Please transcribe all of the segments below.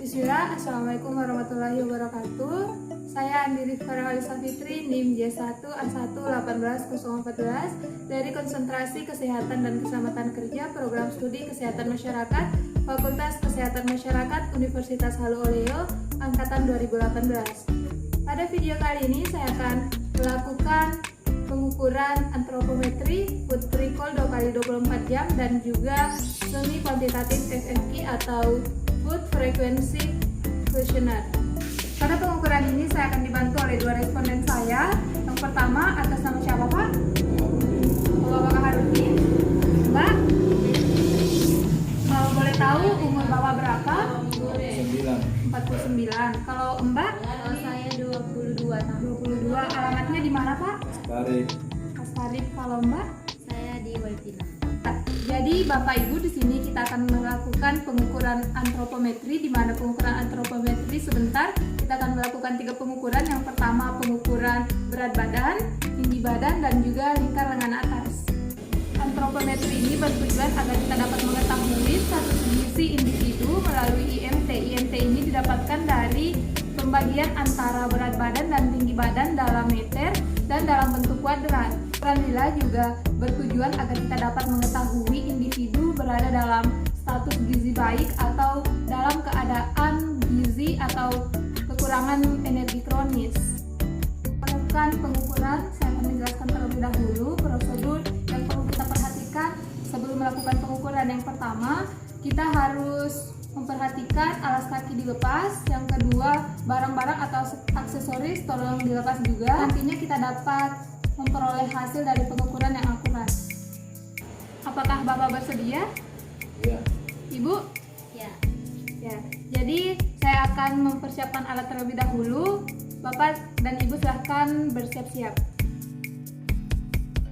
Bismillah, Assalamualaikum warahmatullahi wabarakatuh. Saya Andi Rifara Alisa Fitri, NIM J1A1-18014 dari Konsentrasi Kesehatan dan Keselamatan Kerja Program Studi Kesehatan Masyarakat Fakultas Kesehatan Masyarakat Universitas Halu Oleo Angkatan 2018. Pada video kali ini saya akan melakukan pengukuran antropometri, food recall 2x24 jam dan juga semi kuantitatif FFQ atau Food Frequency Questionnaire. Pada pengukuran ini saya akan dibantu oleh dua responden saya. Yang pertama atas nama siapa Pak? Bapak Harudin. Mbak? Kalau boleh tahu umur Bapak berapa? 49. Kalau Mbak? Kalau saya 22 tahun. 22. Alamatnya di mana Pak? Astarif. Kalau Mbak? Saya di Waitina. Jadi Bapak Ibu di sini kita akan melakukan pengukuran antropometri, di mana pengukuran antropometri sebentar kita akan melakukan 3 pengukuran. Yang pertama pengukuran berat badan, tinggi badan dan juga lingkar lengan atas. Antropometri ini bertujuan agar kita dapat mengetahui status gizi individu melalui IMT. IMT ini didapatkan dari pembagian antara berat badan dan tinggi badan dalam meter dan dalam bentuk kuadrat. Alhamdulillah juga bertujuan agar kita dapat mengetahui individu berada dalam status gizi baik atau dalam keadaan gizi atau kekurangan energi kronis. Melakukan pengukuran, saya akan menjelaskan terlebih dahulu prosedur yang perlu kita perhatikan sebelum melakukan pengukuran. Yang pertama, kita harus memperhatikan alas kaki dilepas. Yang kedua, barang-barang atau aksesoris tolong dilepas juga. Nantinya kita dapat memperoleh hasil dari pengukuran yang akurat. Apakah Bapak bersedia? Ya. Ibu? Ya. Ya. Jadi saya akan mempersiapkan alat terlebih dahulu. Bapak dan Ibu silahkan bersiap-siap.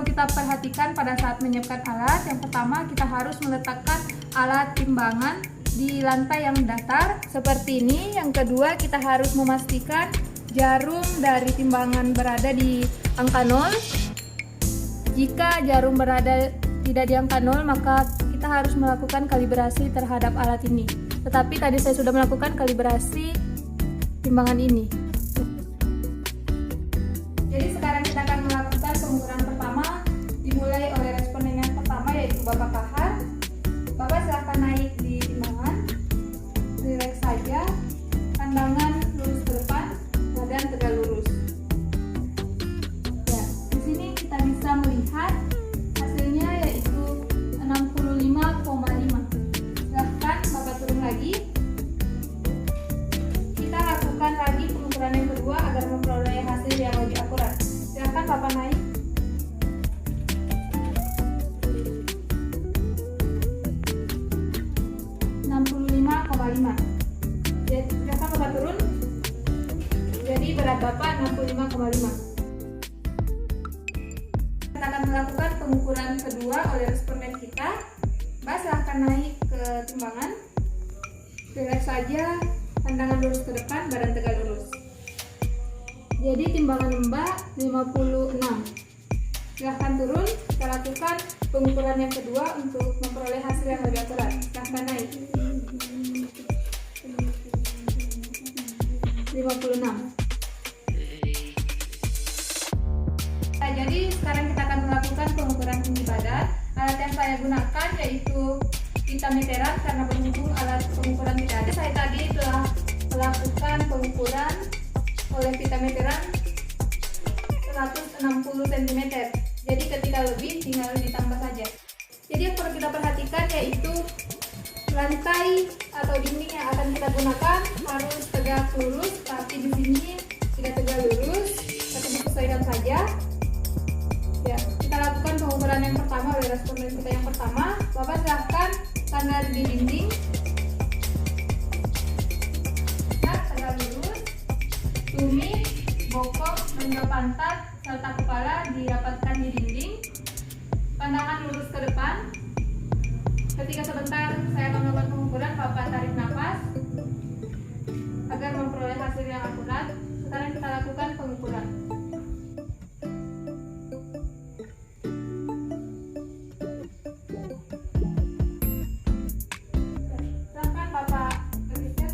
Kita perhatikan pada saat menyiapkan alat. Yang pertama kita harus meletakkan alat timbangan di lantai yang datar seperti ini. Yang kedua kita harus memastikan jarum dari timbangan berada di angka 0. Jika jarum berada tidak di angka 0, maka kita harus melakukan kalibrasi terhadap alat ini. Tetapi tadi saya sudah melakukan kalibrasi timbangan ini. Jadi sekarang kita akan melakukan pengukuran pertama, dimulai oleh responden yang pertama yaitu Bapak Kahar. Bapak silahkan naik di timbangan, rileks saja, pandangan lurus ke depan, badan tegak lurus. Ya, di sini kita bisa melihat hasilnya yaitu 65,5. Silahkan Bapak turun lagi. Kita lakukan lagi pengukuran yang kedua agar memperoleh hasil yang lebih akurat. Silahkan Bapak naik. Jadi silahkan Bapak turun. Jadi berat Bapak 65,5. Kita akan melakukan pengukuran kedua oleh responden kita. Mbak silahkan naik ke timbangan. Rileks saja, pandangan lurus ke depan, badan tegak lurus. Jadi timbangan Mbak 56. Silahkan turun. Kita lakukan pengukuran yang kedua untuk memperoleh hasil yang lebih akurat. Silahkan naik. 56. Nah, jadi sekarang kita akan melakukan pengukuran tinggi badan. Alat yang saya gunakan yaitu pita meteran karena berhubung alat pengukuran tidak ada. Saya tadi telah melakukan pengukuran oleh pita meteran 160 cm. Jadi ketika lebih tinggal ditambah saja. Jadi yang perlu kita perhatikan yaitu lantai atau dinding yang akan kita gunakan harus tegak lurus, tapi di sini tidak tegak lurus, tapi disesuaikan saja. Ya, kita lakukan pengukuran yang pertama oleh responden kita yang pertama. Bapak silahkan standar di dinding. Tegak lurus, tumit, bokong, menunjuk pantat serta kepala dirapatkan di dinding. Pandangan lurus ke depan. Ketika sebentar saya akan melakukan pengukuran, Bapak tarik nafas agar memperoleh hasil yang akurat. Sekarang kita lakukan pengukuran. Silahkan Bapak bergeser.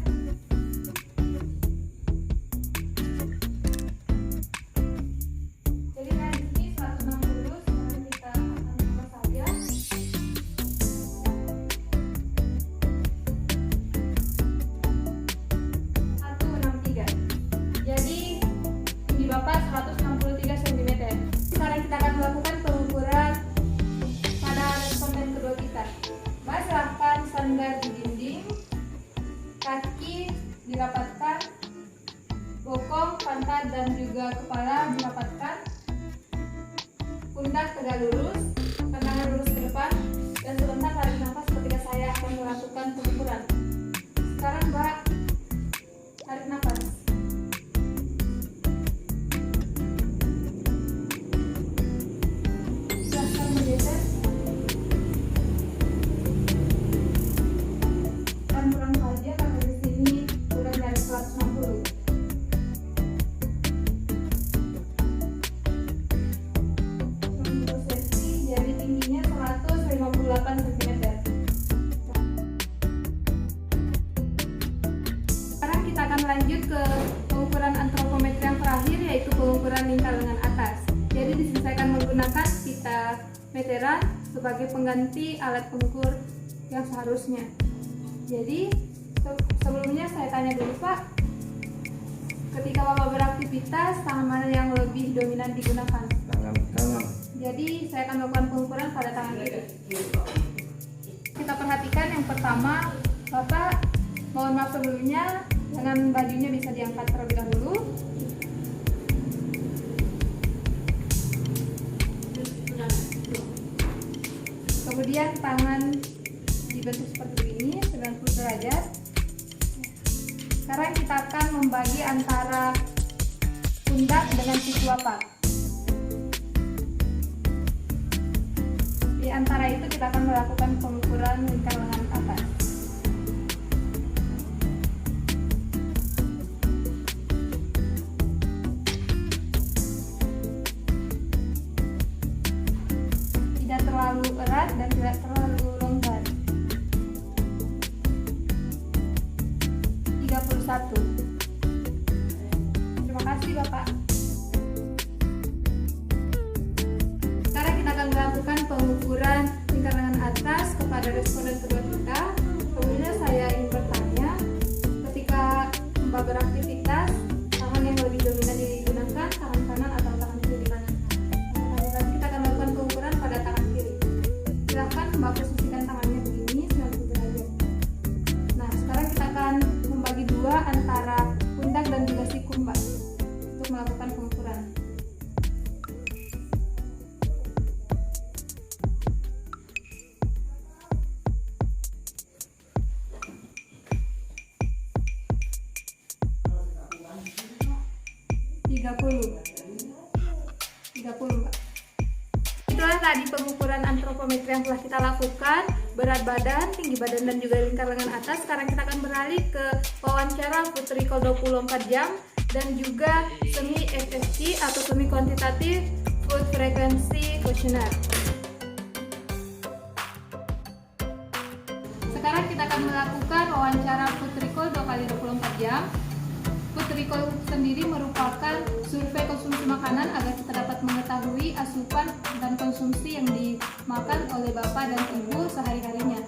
dan juga kepala dirapatkan, pundak tegak lurus, tangan lurus ke depan, dan sebentar tarik nafas ketika saya akan melakukan pengukuran. Sekarang Mbak, tarik nafas. Silahkan bergeser. Dan kurang saja karena di sini kurang dari 160. Jadi tingginya 158 cm. Sekarang kita akan lanjut ke pengukuran antropometri yang terakhir, yaitu pengukuran lingkar lengan atas. Jadi di sini saya akan menggunakan pita meteran sebagai pengganti alat pengukur yang seharusnya. Jadi sebelumnya saya tanya dulu Pak, ketika Bapak beraktivitas tangan mana yang lebih dominan digunakan? Tangan kanan. Jadi saya akan melakukan pengukuran pada tangan kiri. Kita perhatikan yang pertama, Bapak mohon maaf sebelumnya, dengan bajunya bisa diangkat terlebih dahulu. Kemudian tangan dibentuk seperti ini, 90 derajat. Sekarang kita akan membagi antara pundak dengan siku bapak. Di antara itu kita akan melakukan pengukuran lingkar lengan atas. Tidak terlalu erat dan tidak terlalu longgar. 31. Terima kasih Bapak. Sekarang kita akan melakukan pengukuran lingkar lengan atas kepada responden kedua kita. Kemudian saya ingin bertanya, ketika Mbak beraktivitas, tangan yang lebih dominan digunakan tangan kanan atau tangan kiri? Nanti kita akan melakukan pengukuran pada tangan kiri. Silakan Mbak posisikan tangannya begini 90 derajat. Nah, sekarang kita akan membagi dua antara pundak dan juga siku Mbak untuk melakukan pengukuran. Mbak. Itulah tadi pengukuran antropometri yang telah kita lakukan, berat badan, tinggi badan, dan juga lingkar lengan atas. Sekarang kita akan beralih ke wawancara food recall 24 jam dan juga semi FSQ atau semi quantitative food frequency questionnaire. Sekarang kita akan melakukan wawancara food recall 2 kali 24 jam. Food recall sendiri merupakan survei konsumsi makanan agar kita dapat mengetahui asupan dan konsumsi yang dimakan oleh Bapak dan Ibu sehari-harinya.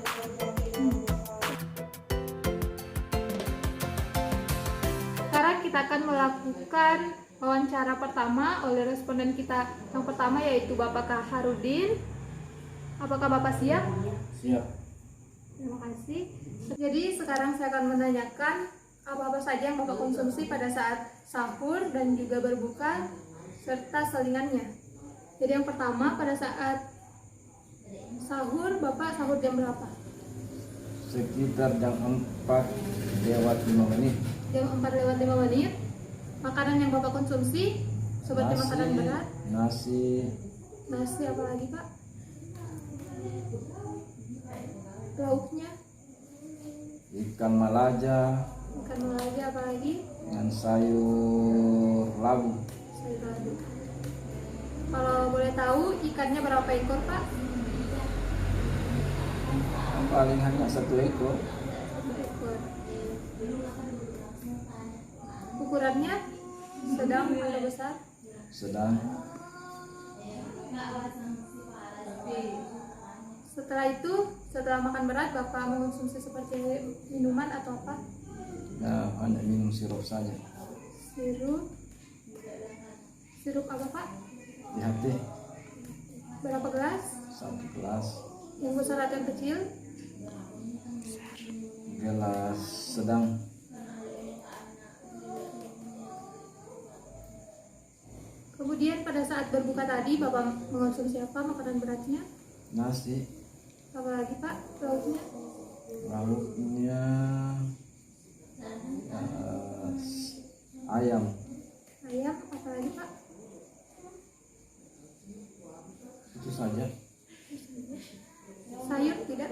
Sekarang kita akan melakukan wawancara pertama oleh responden kita. Yang pertama yaitu Bapak Kaharudin. Apakah Bapak siap? Siap. Terima kasih. Jadi sekarang saya akan menanyakan apa-apa saja yang Bapak konsumsi pada saat sahur dan juga berbuka serta selingannya. Jadi yang pertama, pada saat sahur, Bapak sahur jam berapa? Sekitar jam 4 lewat 5 menit. Jam 4 lewat 5 menit. Makanan yang Bapak konsumsi seperti makanan berat? Nasi. Nasi apa lagi Pak? Lauknya? Ikan malaja. Ikan malaja apa lagi? Dengan sayur labu. Sayur labu. Kalau boleh tahu ikannya berapa ekor Pak? Paling hanya 1 ekor. 1 ekor. Ukurannya sedang atau besar? Sedang. Setelah itu, setelah makan berat, Bapak mengonsumsi seperti minuman atau apa? Ya, hanya minum sirup saja. Sirup. Sirup apa Pak? DHT. Berapa gelas? 1 gelas. Yang besar atau yang kecil? Gelas sedang. pada saat berbuka tadi Bapak mengonsumsi apa makanan beratnya? Nasi. Apa lagi Pak? Lauknya? Lauknya ayam. Ayam, apa lagi Pak? Itu saja. Sayur tidak?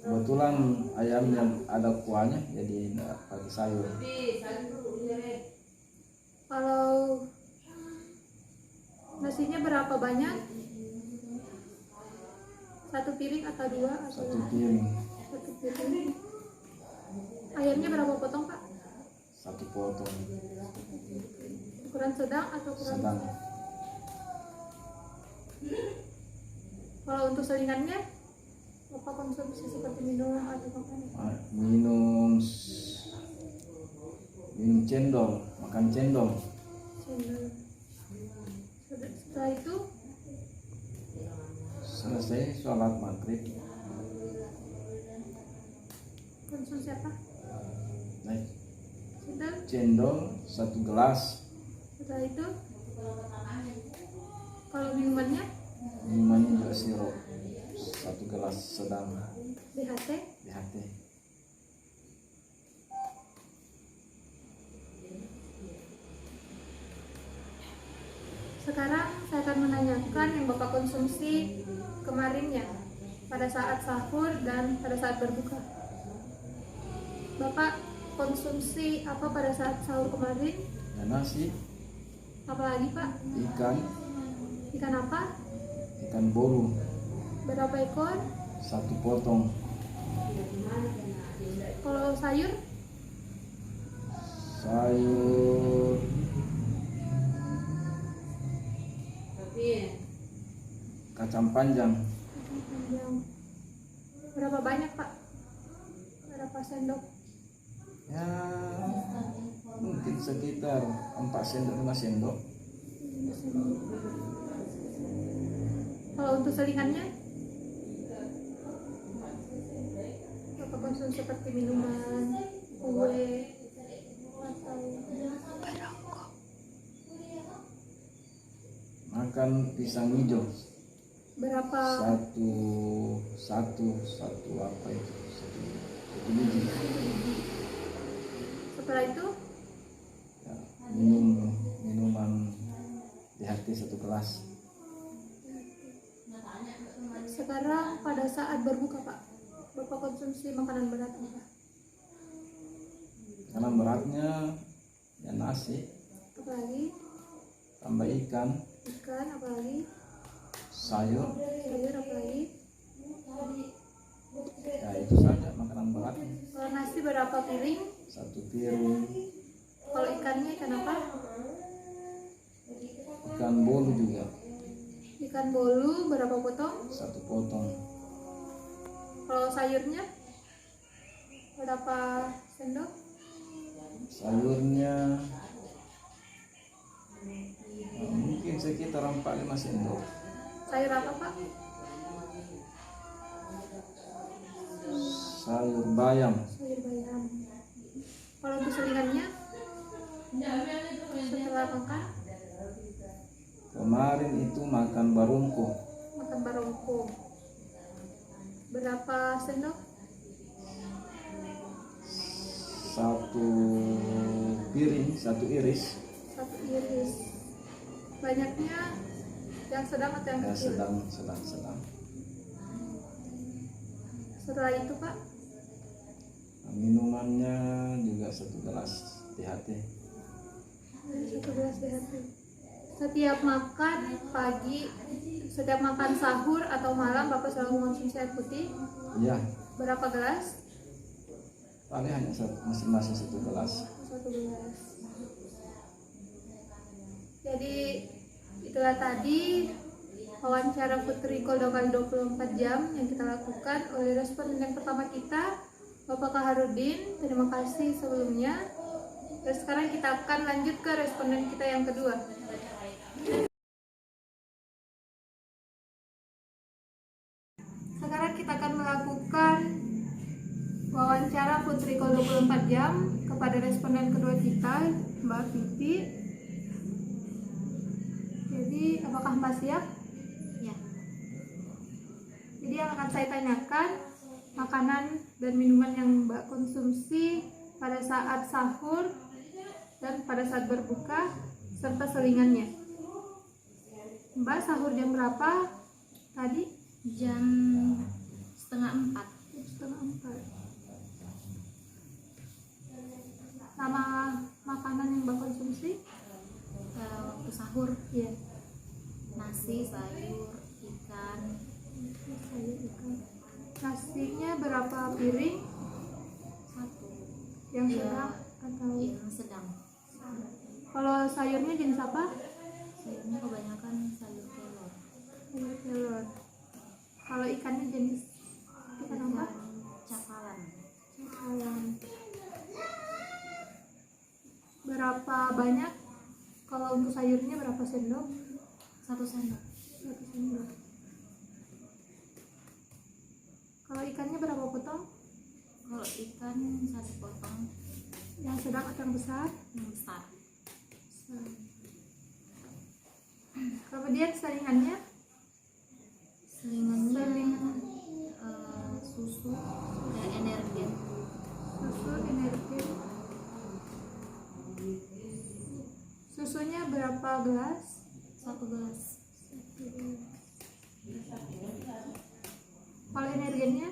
Kebetulan ayam yang ada kuahnya, jadi tidak pakai sayur. Kalau nasinya berapa banyak? Satu piring atau dua? Atau Satu piring. satu piring. Ayamnya berapa potong Pak? Satu potong. Ukuran sedang atau ukuran? Sedang. Kalau untuk selingannya, Bapak konsumsi seperti minum atau makanan? Minum cendol, makan cendol. Cendol. Setelah itu Selesai sholat maghrib. konsumsi apa? Naik Cendol. cendol 1 gelas. Setelah itu kalau minumannya Minumannya juga sirup 1 gelas sedang. BHT. BHT. Sekarang saya akan menanyakan yang Bapak konsumsi kemarinnya pada saat sahur dan pada saat berbuka. Bapak konsumsi apa pada saat sahur kemarin? Ya, nasi, Apalagi Pak? ikan, Ikan apa? ikan bolu Berapa ekor? 1 potong. Kalau sayur? Sayur kacang panjang Yang berapa banyak Pak? Berapa sendok? ya, mungkin sekitar 4 sendok 5 sendok. Kalau untuk selingannya? Bapak konsumsi seperti minuman, kue, atau Makan pisang hijau berapa? satu apa itu, satu biji. Setelah itu Ya, minum minuman DHT 1 gelas. sekarang pada saat berbuka Pak, Bapak konsumsi makanan berat apa? Karena beratnya ya nasi Apalagi? tambah ikan, Ikan, apalagi? sayur, Sayur, apalagi? ya itu saja makanan beratnya. Kalau nasi berapa piring? 1 piring. Kalau ikannya ikan apa? Ikan bolu juga Ikan bolu berapa potong? 1 potong. Kalau sayurnya berapa sendok? Sayurnya mungkin sekitar 4-5 sendok. Sayur apa Pak? Sayur bayam Sayur bayam. Kalau untuk selingannya setelah makan kemarin itu makan barongko makan barongko berapa sendok? 1 piring 1 iris. Satu iris. Banyaknya yang sedang atau yang Ya, kecil? sedang. Setelah itu Pak, Minumannya juga 1 gelas DHT. 1 gelas DHT. Setiap makan pagi, setiap makan sahur atau malam Bapak selalu mengonsumsi air putih. Iya, Berapa gelas? paling hanya masing-masing 1 gelas. 1 gelas. Jadi itulah tadi wawancara Putri Koldokan 24 jam yang kita lakukan oleh responden yang pertama kita, Bapak Kaharudin. Terima kasih sebelumnya. Dan sekarang kita akan lanjut ke responden kita yang kedua. Sekarang kita akan melakukan wawancara Putri Kol 24 jam kepada responden kedua kita, Mbak Pipi. Jadi Jadi apakah Mbak siap? Ya. Jadi yang akan saya tanyakan makanan dan minuman yang Mbak konsumsi pada saat sahur dan pada saat berbuka serta selingannya. Mbak sahur jam berapa tadi? Jam 3:30. Setengah 4. Nama makanan yang Mbak konsumsi? Waktu sahur Iya. nasi, sayur, ikan. Saya ikan. Nasinya berapa piring? 1. Yang Iya. sedang atau Yang sedang. kalau sayurnya jenis apa? Sayurnya kebanyakan sayur telur. Sayur telur. Kalau ikannya jenis ikan apa? Ikan cakalang. Cakalang. Berapa banyak? Kalau untuk sayurnya berapa sendok? 1 sendok. 1 sendok. Kalau ikannya berapa potong? Kalau ikan 1 potong Yang sedang atau yang besar? yang besar. Besar. Kemudian selingannya? Selingannya susu dan energen. Susu energi. Susunya berapa gelas? 1 gelas. Kalau energinya?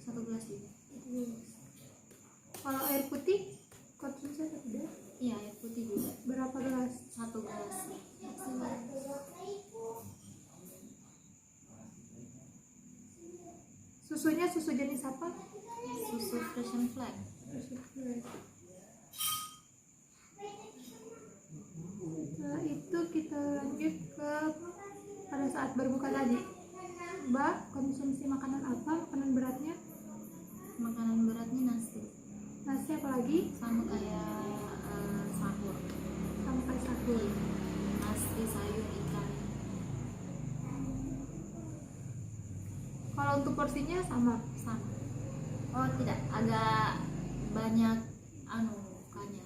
1 gelas juga. Kalau air putih konsumsi atau tidak? Iya, air putih juga. Berapa gelas? 1 gelas. Susunya susu jenis apa? Susu fresh and flag. Setelah itu kita lanjut ke pada saat berbuka tadi. Mbak konsumsi makanan apa? Makanan beratnya? Makanan beratnya nasi. Nasi apa lagi? Sama kayak sahur. Sampai sahur. Nasi, sayur, ikan. Kalau untuk porsinya sama. Sama. Oh tidak, agak banyak bukannya.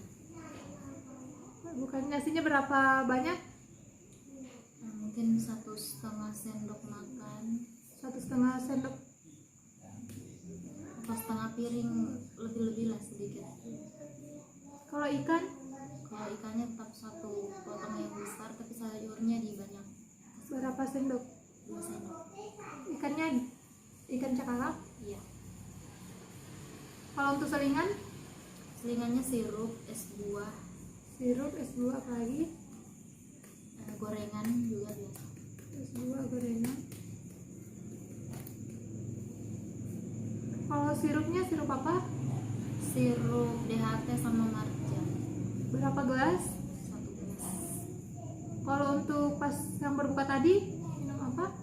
Bukan nasinya berapa banyak? Mungkin 1,5 sendok makan. 1,5 sendok. Pas setengah piring, lebih-lebih lah sedikit. Kalau ikan? Kalau ikannya tetap 1 potong yang besar, tapi sayurnya dibanyak. Berapa sendok? 2 sendok. Ikannya ikan cakalang. Iya. Kalau untuk selingan? Selingannya sirup, es buah, Sirup, es buah apa lagi? gorengan juga biasa. Es buah, gorengan. Kalau sirupnya sirup apa? Sirup DHT sama marjan. Berapa gelas? 1 gelas. Kalau untuk pas yang berbuka tadi minum apa?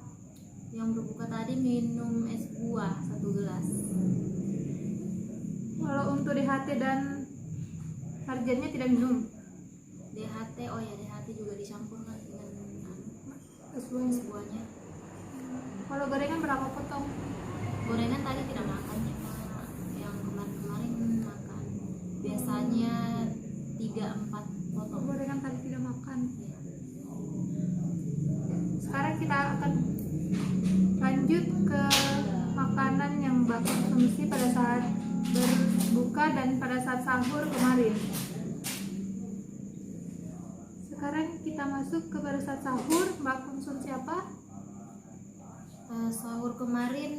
Yang berbuka tadi minum es buah 1 gelas. Kalau untuk DHT dan marjannya tidak minum. DHT, oh ya DHT juga dicampurkan dengan Es es buahnya. buahnya. Kalau gorengan berapa potong? Gorengan tadi tidak makan, cuma yang kemarin-kemarin makan. Biasanya 3-4 potong. Gorengan tadi tidak makan. Ya. Sekarang kita akan lanjut ke makanan yang Mbak konsumsi pada saat berbuka dan pada saat sahur kemarin. Sekarang kita masuk ke pada saat sahur. Mbak konsumsi apa? Sahur kemarin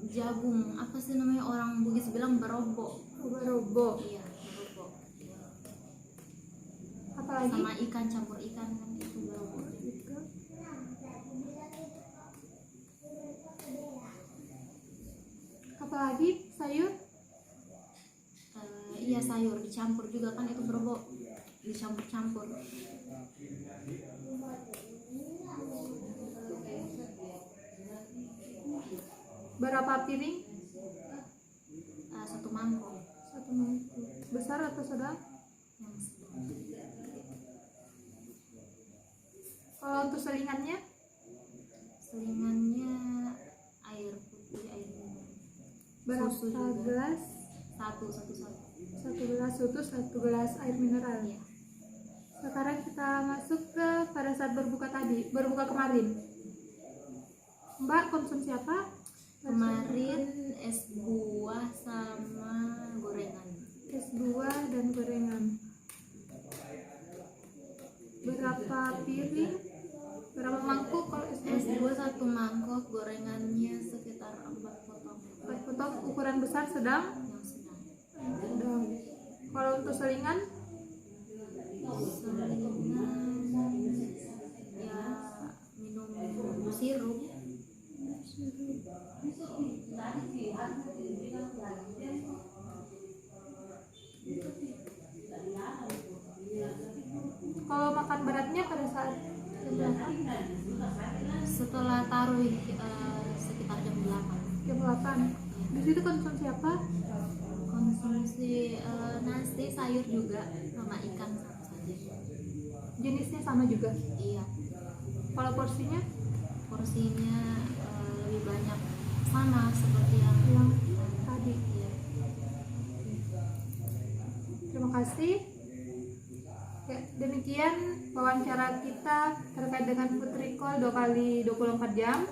jagung, apa sih namanya orang Bugis bilang berobo. Robo. Iya, berobo. Apalagi? Sama ikan, campur ikan kan itu berobo. Apalagi sayur? Iya, sayur dicampur juga kan itu berobo, dicampur-campur. Berapa piring? 1 mangkok. 1 mangkok. Besar atau sedang? Yang sedang. Kalau untuk selingannya? Selingannya air putih, air minum. Berapa Susu juga. gelas? Satu. 1 gelas susu, 1 gelas air mineral. Iya. Sekarang kita masuk ke pada saat berbuka kemarin. Mbak konsumsi apa? Kemarin es buah sama gorengan. Es buah dan gorengan. Berapa piring? Berapa mangkuk kalau Es buah 1 mangkok, gorengannya sekitar 4 potong. 4 potong, ukuran besar, sedang? Yang sedang. Sedang. Kalau untuk selingan? Selingan ya minum sirup. Kalau makan beratnya pada saat jam berapa? Setelah taruh sekitar jam 8. Jam 8. Di situ konsumsi apa? Konsumsi nasi, sayur juga sama ikan sama saja. Jenisnya sama juga. Iya, Kalau porsinya? porsinya lebih banyak sama seperti yang Yang tadi. iya. Terima kasih. Ya, demikian wawancara kita terkait dengan food recall 2 kali 24 jam.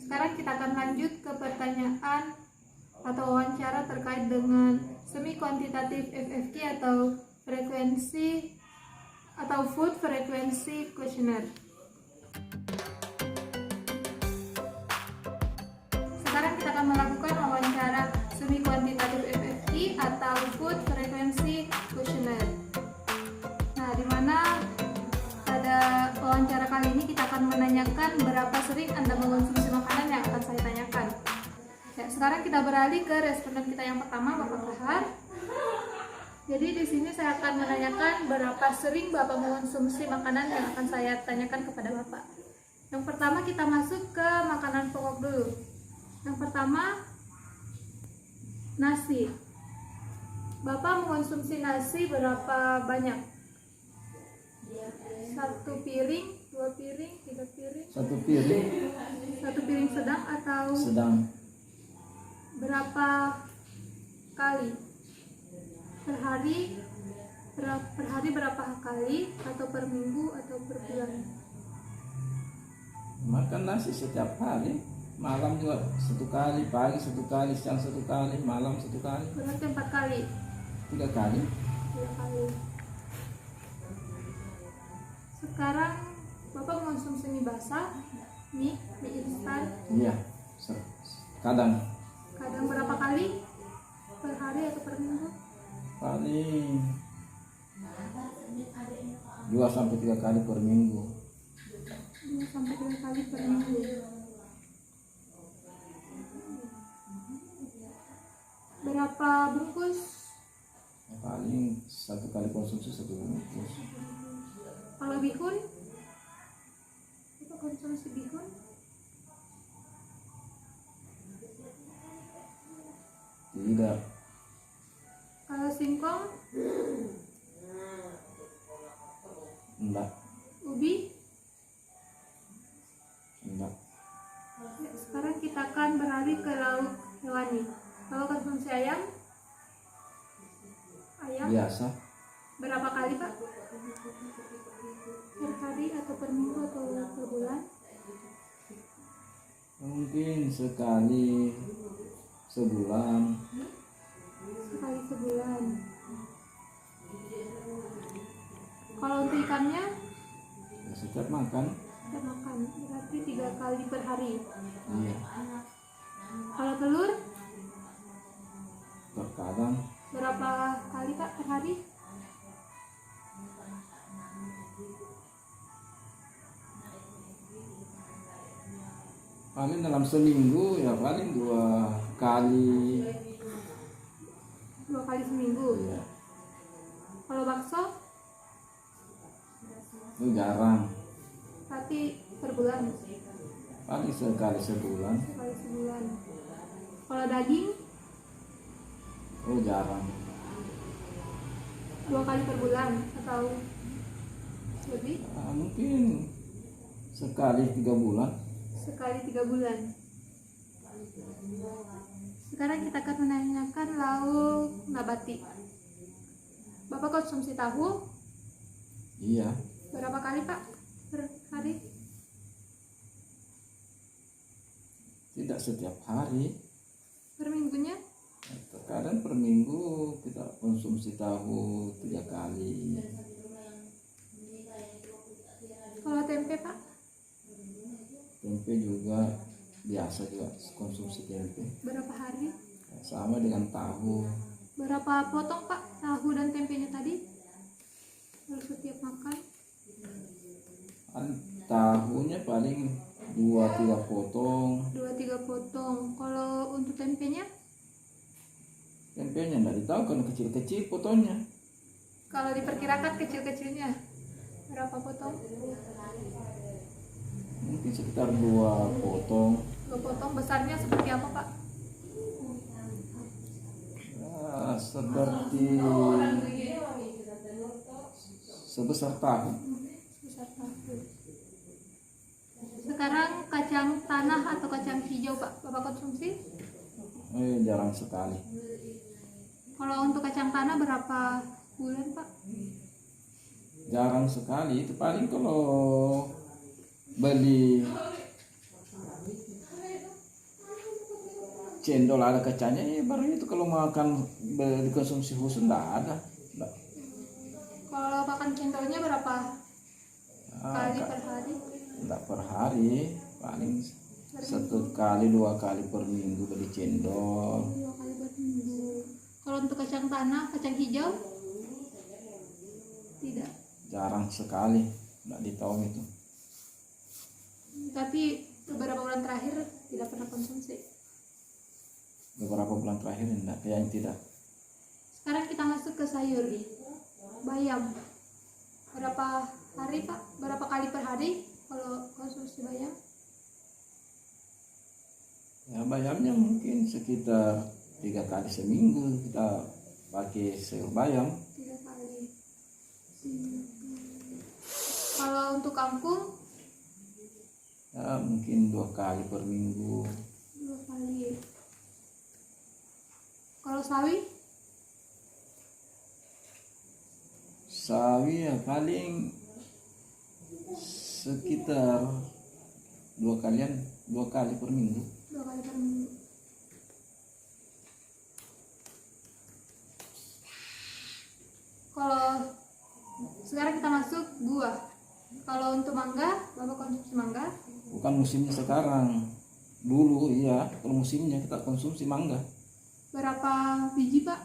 Sekarang kita akan lanjut ke pertanyaan atau wawancara terkait dengan semi kuantitatif FFQ atau frekuensi atau food frequency questionnaire. Sekarang kita akan melakukan wawancara semi kuantitatif FFQ atau food frequency questionnaire. Nah, di mana pada wawancara kali ini kita akan menanyakan berapa sering Anda mengonsumsi makanan yang akan saya tanyakan. Ya, sekarang kita beralih ke responden kita yang pertama, Bapak Kahar. Jadi di sini saya akan menanyakan berapa sering Bapak mengonsumsi makanan yang akan saya tanyakan kepada Bapak. Yang pertama kita masuk ke makanan pokok dulu. Yang pertama, nasi. Bapak mengonsumsi nasi berapa banyak? 1 piring, 2 piring, 3 piring? 1 piring 1 piring sedang atau sedang. berapa kali? Per hari berapa kali? Atau per minggu atau per bulan? Makan nasi setiap hari, malam juga 1 kali, pagi 1 kali, siang 1 kali, malam 1 kali, Berarti 4 kali? 3 kali. 3 kali. Sekarang Bapak mengonsumsi mie basah, mie instan, Iya, kadang berapa kali? Per hari atau per minggu? paling 2 sampai 3 kali per minggu. 2 sampai 3 kali per minggu. Berapa bungkus? Paling 1 kali konsumsi 1 bungkus. Kalau bihun? Apa konsumsi bihun? Tidak. Kalau singkong? Enggak. Ubi? Enggak. Ya, sekarang kita akan beralih ke lauk hewani. Bapak konsumsi ayam? Ayam? Biasa. Berapa kali, Pak? Per hari atau per minggu atau per bulan? Mungkin sekali sebulan. Sekali sebulan. Kalau untuk ikannya? Ya, setiap makan. Kita makan, berarti 3 kali per hari. Iya. Kalau telur? Terkadang Berapa kali, Pak, per hari? paling dalam seminggu ya paling 2 kali. 2 kali seminggu. Iya. Kalau bakso? Itu jarang. Berarti per bulan. Paling sekali sebulan. Sekali sebulan. Kalau daging? Oh jarang. 2 kali per bulan atau lebih? Mungkin sekali 3 bulan. Sekali 3 bulan. Sekarang kita akan menanyakan lauk nabati. Bapak konsumsi tahu? Iya, Berapa kali Pak per hari? tidak setiap hari. Per minggunya? Terkadang per minggu kita konsumsi tahu 3 kali. Kalau tempe Pak? Tempe juga biasa juga konsumsi tempe. Berapa hari? Sama dengan tahu. Berapa potong Pak tahu dan tempenya tadi? Kalau setiap makan? Tahunya paling 2-3 potong. 2-3 potong. Kalau untuk tempenya? Tempenya enggak ditahu kan kecil-kecil potongnya. Kalau diperkirakan kecil-kecilnya berapa potong? Mungkin sekitar 2 potong. 2 potong. Besarnya seperti apa Pak? Ya, seperti sebesar tahu. Besar tahu. Sekarang kacang tanah atau kacang hijau Pak, Bapak konsumsi? Jarang sekali. Kalau untuk kacang tanah berapa bulan Pak? Jarang sekali. Itu paling kalau beli cendol ada kacangnya, baru itu kalau makan beli konsumsi khusus enggak ada. Kalau makan cendolnya berapa kali Enggak, per hari? enggak per hari, paling 1 kali 2 kali per minggu beli cendol. 2 kali per minggu. Kalau untuk kacang tanah, kacang hijau? Tidak. Jarang sekali, enggak ditahu itu. Tapi beberapa bulan terakhir tidak pernah konsumsi. Beberapa bulan terakhir enggak, kayaknya tidak. Sekarang kita masuk ke sayur. Bayam. Berapa hari Pak? Berapa kali per hari kalau konsumsi bayam? Ya bayamnya mungkin sekitar 3 kali seminggu kita pakai sayur bayam. 3 kali. Kalau untuk kangkung? Ya mungkin 2 kali per minggu. 2 kali. Kalau sawi? Sawi ya paling sekitar 2 kali per minggu. 2 kali per minggu. Kalau sekarang kita masuk buah. Kalau untuk mangga, Bapak konsumsi mangga? Bukan musimnya sekarang. Dulu iya, kalau musimnya kita konsumsi mangga. Berapa biji Pak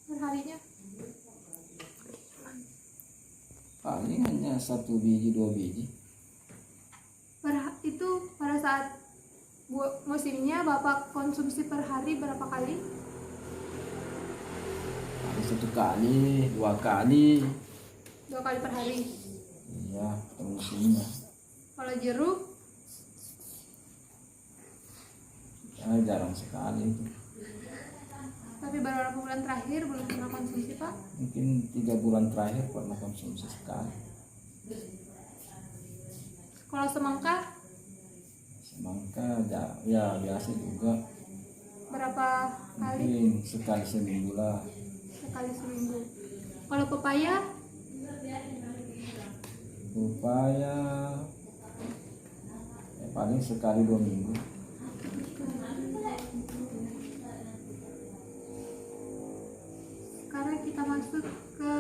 per harinya? Paling hanya 1 biji 2 biji. Itu pada saat musimnya Bapak konsumsi per hari berapa kali? Paling 1 kali 2 kali. 2 kali per hari. Iya, kalau musimnya. Kalau jeruk? Ya jarang sekali itu. Tapi beberapa bulan terakhir belum pernah konsumsi Pak. Mungkin 3 bulan terakhir pernah konsumsi sekali. Kalau semangka Semangka ya biasa juga. berapa kali? Mungkin sekali seminggu lah. Sekali seminggu. Kalau pepaya? Pepaya ya paling sekali 2 minggu. Sekarang kita masuk ke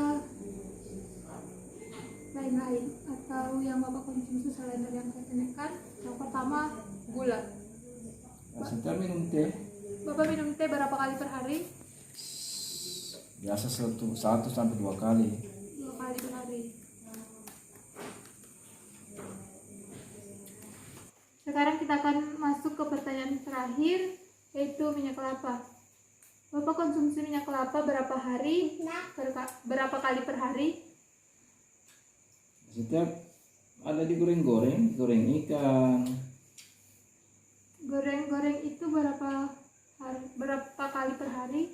lain-lain atau yang Bapak konsumsi selain dari yang saya tanyakan. Yang pertama, gula. Ya, setiap minum teh Bapak minum teh berapa kali per hari? biasa 1 sampai 2 kali. 2 kali per hari. Sekarang kita akan masuk ke pertanyaan terakhir, yaitu minyak kelapa. Bapak konsumsi minyak kelapa berapa hari? Berapa kali per hari? Setiap ada digoreng-goreng, goreng ikan. Goreng-goreng itu berapa kali per hari?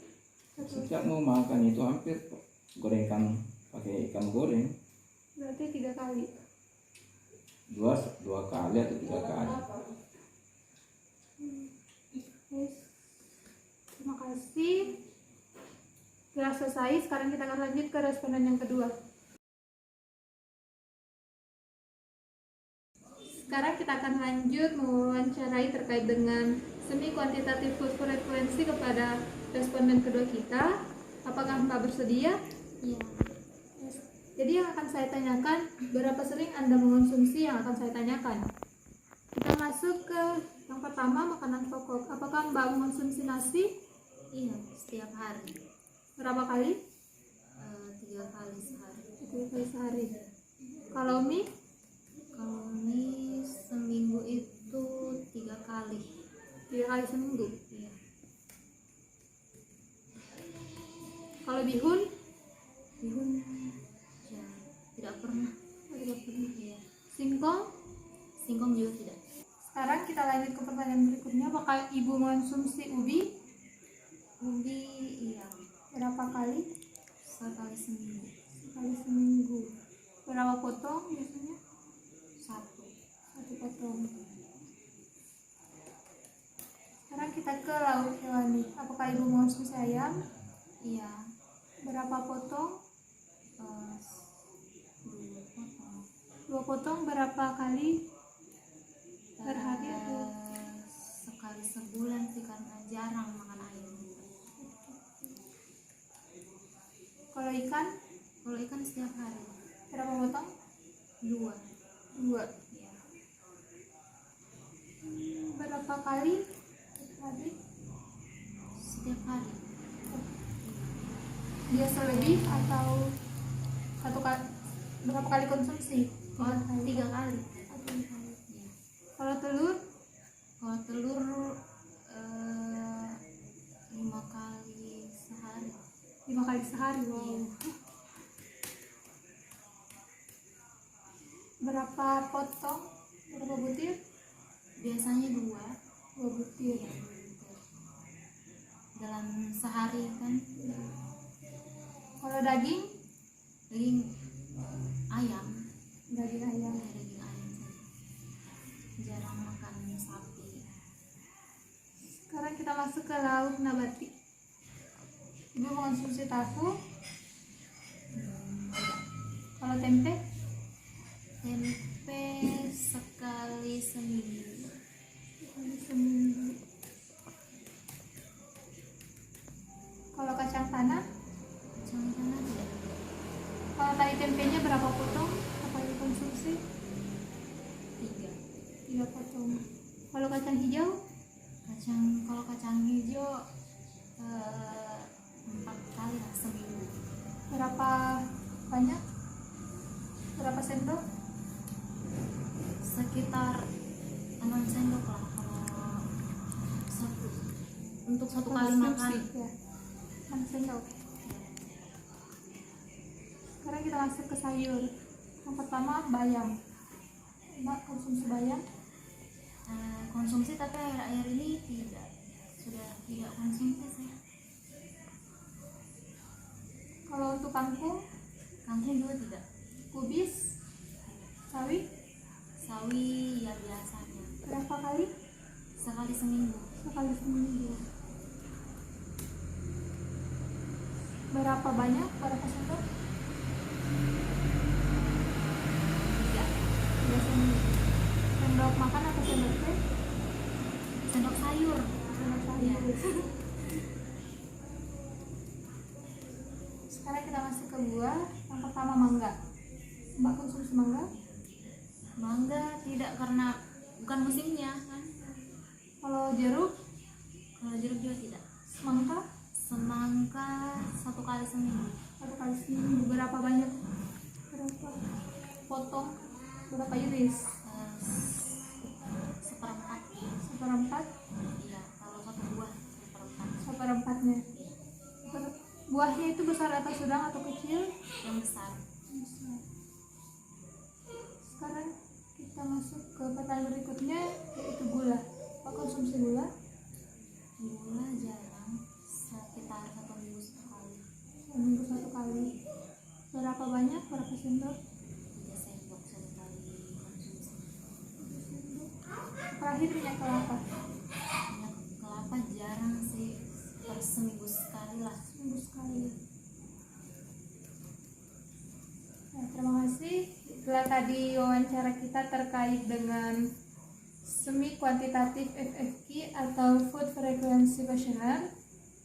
Setiap mau makan itu hampir goreng ikan, pakai ikan goreng. Berarti 3 kali. 2 kali atau 3 kali. Yes. Terima kasih. Sudah selesai. Sekarang kita akan lanjut ke responden yang kedua. kita akan lanjut mewawancarai terkait dengan semi kuantitatif frekuensi kepada responden kedua kita. Apakah Mbak bersedia? Iya. Yes. Jadi yang akan saya tanyakan, berapa sering Anda mengonsumsi yang akan saya tanyakan? Kita masuk ke yang pertama, makanan pokok. Apakah Mbak mengonsumsi nasi? Iya, setiap hari. Berapa kali? 3 kali sehari. 3 kali sehari. Kalau mie? Kalau mie seminggu itu 3 kali. 3 kali seminggu. Iya. Kalau bihun? Bihun ya tidak pernah. Tidak pernah. Iya. Singkong? Singkong juga tidak. Sekarang kita lanjut ke pertanyaan berikutnya. Apakah Ibu mengonsumsi ubi? Ubi iya, Berapa kali? sekali seminggu. Sekali seminggu. Berapa potong biasanya? 1. 1 potong. Sekarang kita ke lauk hewani. Apakah Ibu mengonsumsi ayam? Iya. Berapa potong? 2 potong. 2 potong berapa kali? Per hari atau? Sekali sebulan sih karena jarang makan ayam. Kalau ikan? Kalau ikan setiap hari. Berapa potong? 2. 2. Iya. Berapa kali? Per hari? Setiap hari. Biasa lebih atau satu kali? Berapa kali konsumsi? 3 kali. Atau 3 kali. Iya. Kalau telur? Kalau telur 5 kali sehari. 5 kali sehari. Wow. Iya. Berapa potong? Berapa butir? Biasanya 2. 2 butir. Iya, 2 butir. Dalam sehari kan. Kalau daging? Daging ayam. Daging ayam. Ya, daging ayam saja. Jarang makan sapi. Sekarang kita masuk ke lauk nabati. Ibu mengonsumsi tahu? Kalau tempe? Tempe sekali seminggu. Sekali seminggu. Kalau kacang tanah? Kacang tanah tidak. Kalau tadi tempenya berapa potong? Apa dikonsumsi? 3. 3 potong. Kalau kacang hijau? Kalau kacang hijau 4 kali lah seminggu. Berapa banyak? Berapa sendok? Sekitar 6 sendok lah kalau satu untuk satu kali makan. Ya. 6 sendok. Sekarang kita masuk ke sayur. Yang pertama bayam. Mbak konsumsi bayam? Konsumsi tapi akhir-akhir ini sudah tidak konsumsi saya. Kalau untuk kangkung? Kangkung juga tidak. Kubis? Sawi? Sawi ya biasanya Berapa kali? sekali seminggu. Sekali seminggu. Berapa banyak? Berapa sendok? 3. 3 sendok. Sendok makan atau sendok teh? Sendok sayur. Sendok sayur. Sekarang kita masuk ke buah. Yang pertama mangga. Mbak konsumsi mangga? Mangga tidak karena bukan musimnya kan. Kalau jeruk? Kalau jeruk juga tidak. Semangka? Semangka 1 kali seminggu. 1 kali seminggu. Berapa banyak? Berapa potong? Berapa iris? Seperempat. Seperempat? Iya, kalau 1 buah seperempat. Seperempatnya. Buahnya itu besar atau sedang atau kecil? Yang besar. Besar. Sekarang kita masuk ke pertanyaan berikutnya, yaitu gula. Apa konsumsi gula? Gula jarang, sekitar 1 minggu sekali. Seminggu 1 kali. Berapa banyak? Berapa sendok? 3 sendok 1 kali konsumsi. Terakhir minyak kelapa. Minyak kelapa jarang sih, per seminggu sekali lah. Seminggu sekali. Nah, terima kasih. Itulah tadi wawancara kita terkait dengan semi kuantitatif FFQ atau Food Frequency Questionnaire.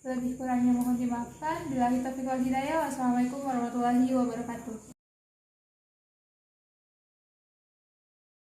Lebih kurangnya mohon dimaafkan. Billahi taufiq wal hidayah. Wassalamualaikum warahmatullahi wabarakatuh.